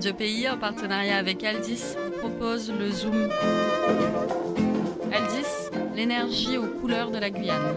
Radio Pays, en partenariat avec Aldis, vous propose le Zoom. Aldis, l'énergie aux couleurs de la Guyane.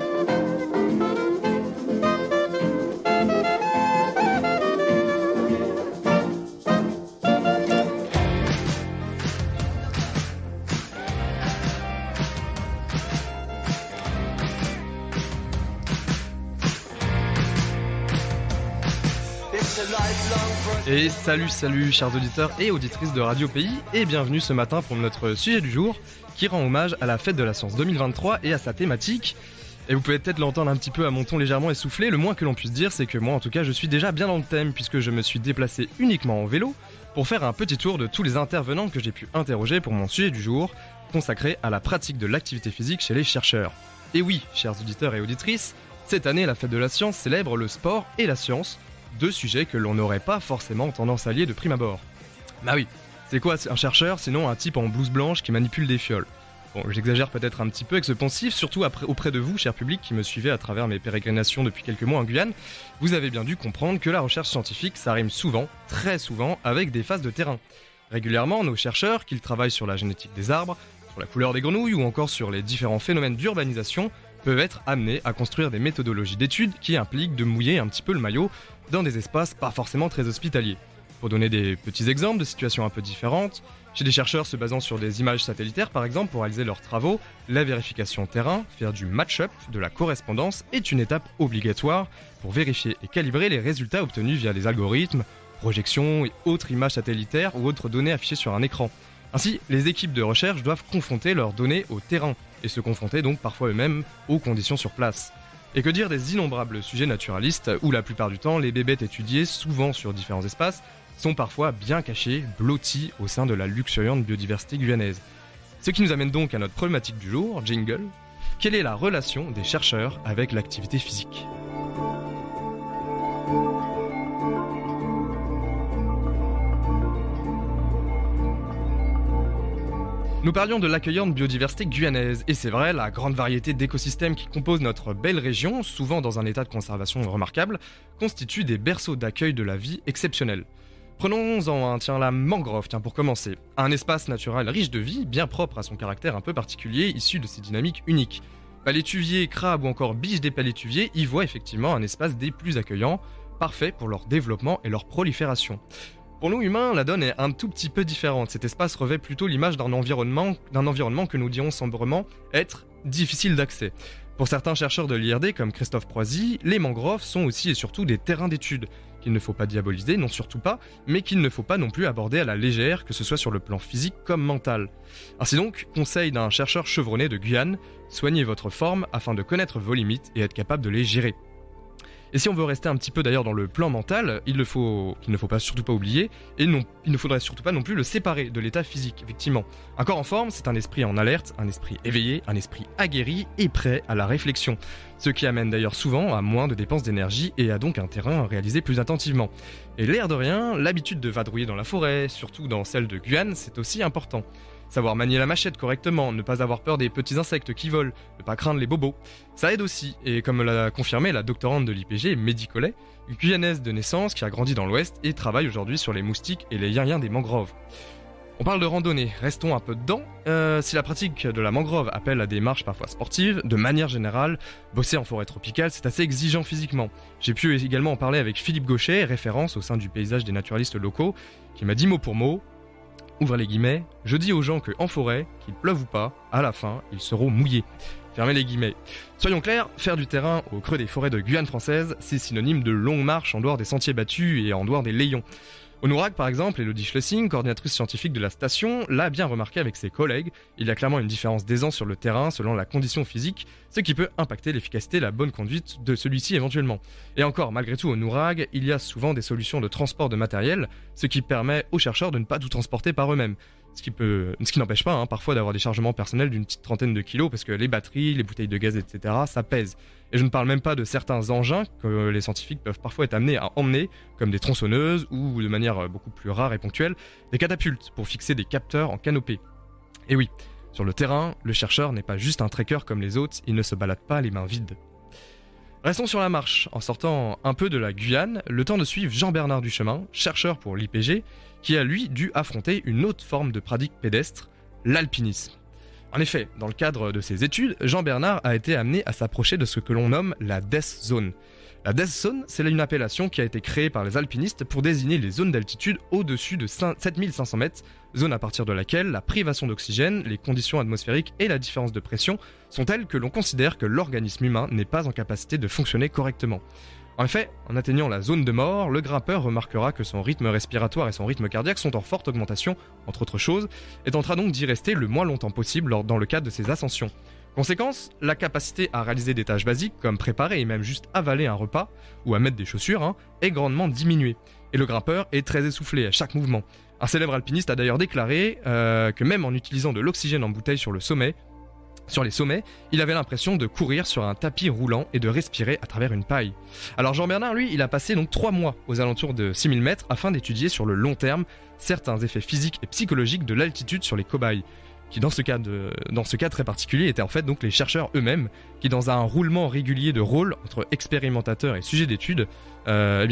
Et salut chers auditeurs et auditrices de Radio Pays, et bienvenue ce matin pour notre sujet du jour qui rend hommage à la Fête de la Science 2023 et à sa thématique. Et vous pouvez peut-être l'entendre un petit peu à mon ton légèrement essoufflé, le moins que l'on puisse dire c'est que moi en tout cas je suis déjà bien dans le thème puisque je me suis déplacé uniquement en vélo pour faire un petit tour de tous les intervenants que j'ai pu interroger pour mon sujet du jour consacré à la pratique de l'activité physique chez les chercheurs. Et oui, chers auditeurs et auditrices, cette année la Fête de la Science célèbre le sport et la science, deux sujets que l'on n'aurait pas forcément tendance à lier de prime abord. Bah oui, c'est quoi un chercheur sinon un type en blouse blanche qui manipule des fioles? Bon, j'exagère peut-être un petit peu avec ce poncif, surtout auprès de vous, cher public, qui me suivez à travers mes pérégrinations depuis quelques mois en Guyane. Vous avez bien dû comprendre que la recherche scientifique, ça rime souvent, très souvent, avec des phases de terrain. Régulièrement, nos chercheurs, qu'ils travaillent sur la génétique des arbres, sur la couleur des grenouilles ou encore sur les différents phénomènes d'urbanisation, peuvent être amenés à construire des méthodologies d'études qui impliquent de mouiller un petit peu le maillot dans des espaces pas forcément très hospitaliers. Pour donner des petits exemples de situations un peu différentes, chez des chercheurs se basant sur des images satellitaires par exemple pour réaliser leurs travaux, la vérification terrain, faire du match-up, de la correspondance est une étape obligatoire pour vérifier et calibrer les résultats obtenus via des algorithmes, projections et autres images satellitaires ou autres données affichées sur un écran. Ainsi, les équipes de recherche doivent confronter leurs données au terrain et se confronter donc parfois eux-mêmes aux conditions sur place. Et que dire des innombrables sujets naturalistes où la plupart du temps les bébêtes étudiées, souvent sur différents espaces, sont parfois bien cachés, blottis au sein de la luxuriante biodiversité guyanaise. Ce qui nous amène donc à notre problématique du jour, jingle. Quelle est la relation des chercheurs avec l'activité physique ? Nous parlions de l'accueillante biodiversité guyanaise, et c'est vrai, la grande variété d'écosystèmes qui composent notre belle région, souvent dans un état de conservation remarquable, constituent des berceaux d'accueil de la vie exceptionnels. Prenons-en la mangrove, pour commencer. Un espace naturel riche de vie, bien propre à son caractère un peu particulier, issu de ses dynamiques uniques. Palétuviers, crabes ou encore biches des palétuviers y voient effectivement un espace des plus accueillants, parfait pour leur développement et leur prolifération. Pour nous humains, la donne est un tout petit peu différente. Cet espace revêt plutôt l'image d'un environnement que nous dirons sombrement être difficile d'accès. Pour certains chercheurs de l'IRD comme Christophe Proisy, les mangroves sont aussi et surtout des terrains d'études qu'il ne faut pas diaboliser, non surtout pas, mais qu'il ne faut pas non plus aborder à la légère, que ce soit sur le plan physique comme mental. Ainsi donc, conseil d'un chercheur chevronné de Guyane, soignez votre forme afin de connaître vos limites et être capable de les gérer. Et si on veut rester un petit peu d'ailleurs dans le plan mental, qu'il ne faut surtout pas oublier, et non, il ne faudrait surtout pas non plus le séparer de l'état physique, effectivement. Un corps en forme, c'est un esprit en alerte, un esprit éveillé, un esprit aguerri et prêt à la réflexion. Ce qui amène d'ailleurs souvent à moins de dépenses d'énergie et à donc un terrain à réaliser plus attentivement. Et l'air de rien, l'habitude de vadrouiller dans la forêt, surtout dans celle de Guyane, c'est aussi important. Savoir manier la machette correctement, ne pas avoir peur des petits insectes qui volent, ne pas craindre les bobos. Ça aide aussi, et comme l'a confirmé la doctorante de l'IPG, Mehdi Collet, guyanaise de naissance qui a grandi dans l'Ouest et travaille aujourd'hui sur les moustiques et les yin-yin des mangroves. On parle de randonnée, restons un peu dedans. Si la pratique de la mangrove appelle à des marches parfois sportives, de manière générale, bosser en forêt tropicale, c'est assez exigeant physiquement. J'ai pu également en parler avec Philippe Gauchet, référence au sein du paysage des naturalistes locaux, qui m'a dit mot pour mot, ouvrez les guillemets, je dis aux gens qu'en forêt, qu'il pleuve ou pas, à la fin, ils seront mouillés. Fermez les guillemets. Soyons clairs, faire du terrain au creux des forêts de Guyane française, c'est synonyme de longues marches en dehors des sentiers battus et en dehors des layons. Au Nourac, par exemple, Elodie Schlessing, coordinatrice scientifique de la station, l'a bien remarqué avec ses collègues. Il y a clairement une différence d'aisance sur le terrain selon la condition physique, ce qui peut impacter l'efficacité et la bonne conduite de celui-ci éventuellement. Et encore, malgré tout, au Nourac, il y a souvent des solutions de transport de matériel, ce qui permet aux chercheurs de ne pas tout transporter par eux-mêmes. Ce qui n'empêche pas parfois d'avoir des chargements personnels d'une petite trentaine de kilos, parce que les batteries, les bouteilles de gaz, etc., ça pèse. Et je ne parle même pas de certains engins que les scientifiques peuvent parfois être amenés à emmener, comme des tronçonneuses ou, de manière beaucoup plus rare et ponctuelle, des catapultes pour fixer des capteurs en canopée. Et oui, sur le terrain, le chercheur n'est pas juste un trekker comme les autres, il ne se balade pas les mains vides. Restons sur la marche, en sortant un peu de la Guyane, le temps de suivre Jean-Bernard Duchemin, chercheur pour l'IPG, qui a lui dû affronter une autre forme de pratique pédestre, l'alpinisme. En effet, dans le cadre de ses études, Jean-Bernard a été amené à s'approcher de ce que l'on nomme la Death Zone. La Death Zone, c'est une appellation qui a été créée par les alpinistes pour désigner les zones d'altitude au-dessus de 7500 mètres, zone à partir de laquelle la privation d'oxygène, les conditions atmosphériques et la différence de pression sont telles que l'on considère que l'organisme humain n'est pas en capacité de fonctionner correctement. En effet, en atteignant la zone de mort, le grimpeur remarquera que son rythme respiratoire et son rythme cardiaque sont en forte augmentation, entre autres choses, et tentera donc d'y rester le moins longtemps possible dans le cadre de ses ascensions. Conséquence, la capacité à réaliser des tâches basiques comme préparer et même juste avaler un repas, ou à mettre des chaussures, est grandement diminuée. Et le grimpeur est très essoufflé à chaque mouvement. Un célèbre alpiniste a d'ailleurs déclaré que même en utilisant de l'oxygène en bouteille sur les sommets, il avait l'impression de courir sur un tapis roulant et de respirer à travers une paille. Alors Jean-Bernard, lui, il a passé donc 3 mois aux alentours de 6000 mètres afin d'étudier sur le long terme certains effets physiques et psychologiques de l'altitude sur les cobayes, qui dans ce cas très particulier étaient en fait donc les chercheurs eux-mêmes, qui dans un roulement régulier de rôle entre expérimentateurs et sujets d'étude,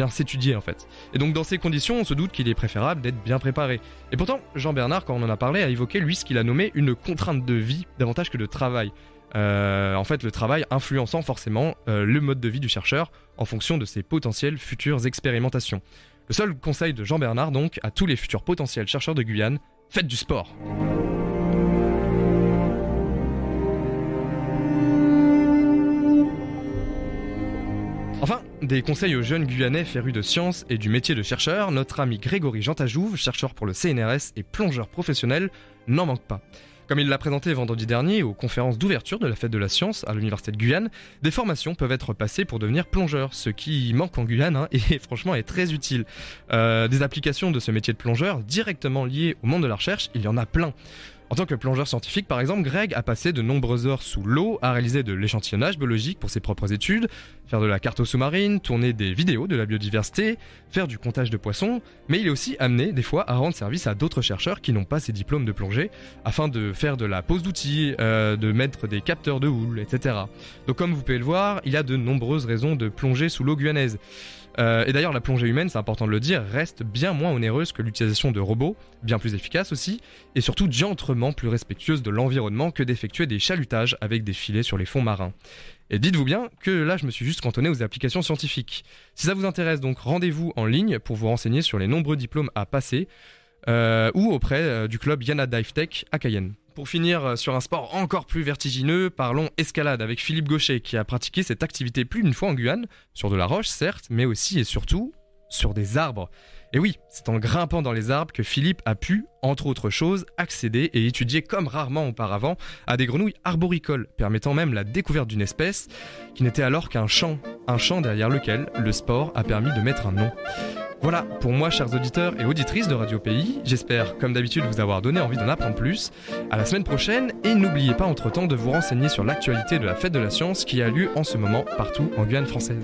s'étudiaient en fait. Et donc dans ces conditions, on se doute qu'il est préférable d'être bien préparé. Et pourtant, Jean-Bernard, quand on en a parlé, a évoqué lui ce qu'il a nommé une contrainte de vie davantage que de travail. En fait, le travail influençant forcément le mode de vie du chercheur en fonction de ses potentielles futures expérimentations. Le seul conseil de Jean-Bernard donc à tous les futurs potentiels chercheurs de Guyane, faites du sport. Enfin, des conseils aux jeunes Guyanais férus de sciences et du métier de chercheur, notre ami Grégory Jantajouve, chercheur pour le CNRS et plongeur professionnel, n'en manque pas. Comme il l'a présenté vendredi dernier aux conférences d'ouverture de la Fête de la Science à l'Université de Guyane, des formations peuvent être passées pour devenir plongeur, ce qui manque en Guyane et franchement est très utile. Des applications de ce métier de plongeur directement liées au monde de la recherche, il y en a plein. En tant que plongeur scientifique, par exemple, Greg a passé de nombreuses heures sous l'eau à réaliser de l'échantillonnage biologique pour ses propres études, faire de la carte sous-marine, tourner des vidéos de la biodiversité, faire du comptage de poissons, mais il est aussi amené, des fois, à rendre service à d'autres chercheurs qui n'ont pas ces diplômes de plongée, afin de faire de la pose d'outils, de mettre des capteurs de houle, etc. Donc comme vous pouvez le voir, il y a de nombreuses raisons de plonger sous l'eau guyanaise. Et d'ailleurs, la plongée humaine, c'est important de le dire, reste bien moins onéreuse que l'utilisation de robots, bien plus efficace aussi, et surtout diametralement plus respectueuse de l'environnement que d'effectuer des chalutages avec des filets sur les fonds marins. Et dites-vous bien que là, je me suis juste cantonné aux applications scientifiques. Si ça vous intéresse, donc rendez-vous en ligne pour vous renseigner sur les nombreux diplômes à passer, ou auprès du club Yana Dive Tech à Cayenne. Pour finir sur un sport encore plus vertigineux, parlons escalade avec Philippe Gaucher qui a pratiqué cette activité plus d'une fois en Guyane, sur de la roche certes, mais aussi et surtout sur des arbres. Et oui, c'est en grimpant dans les arbres que Philippe a pu, entre autres choses, accéder et étudier comme rarement auparavant à des grenouilles arboricoles, permettant même la découverte d'une espèce qui n'était alors qu'un champ derrière lequel le sport a permis de mettre un nom. Voilà, pour moi, chers auditeurs et auditrices de Radio Pays, j'espère, comme d'habitude, vous avoir donné envie d'en apprendre plus. À la semaine prochaine, et n'oubliez pas entre-temps de vous renseigner sur l'actualité de la Fête de la Science qui a lieu en ce moment partout en Guyane française.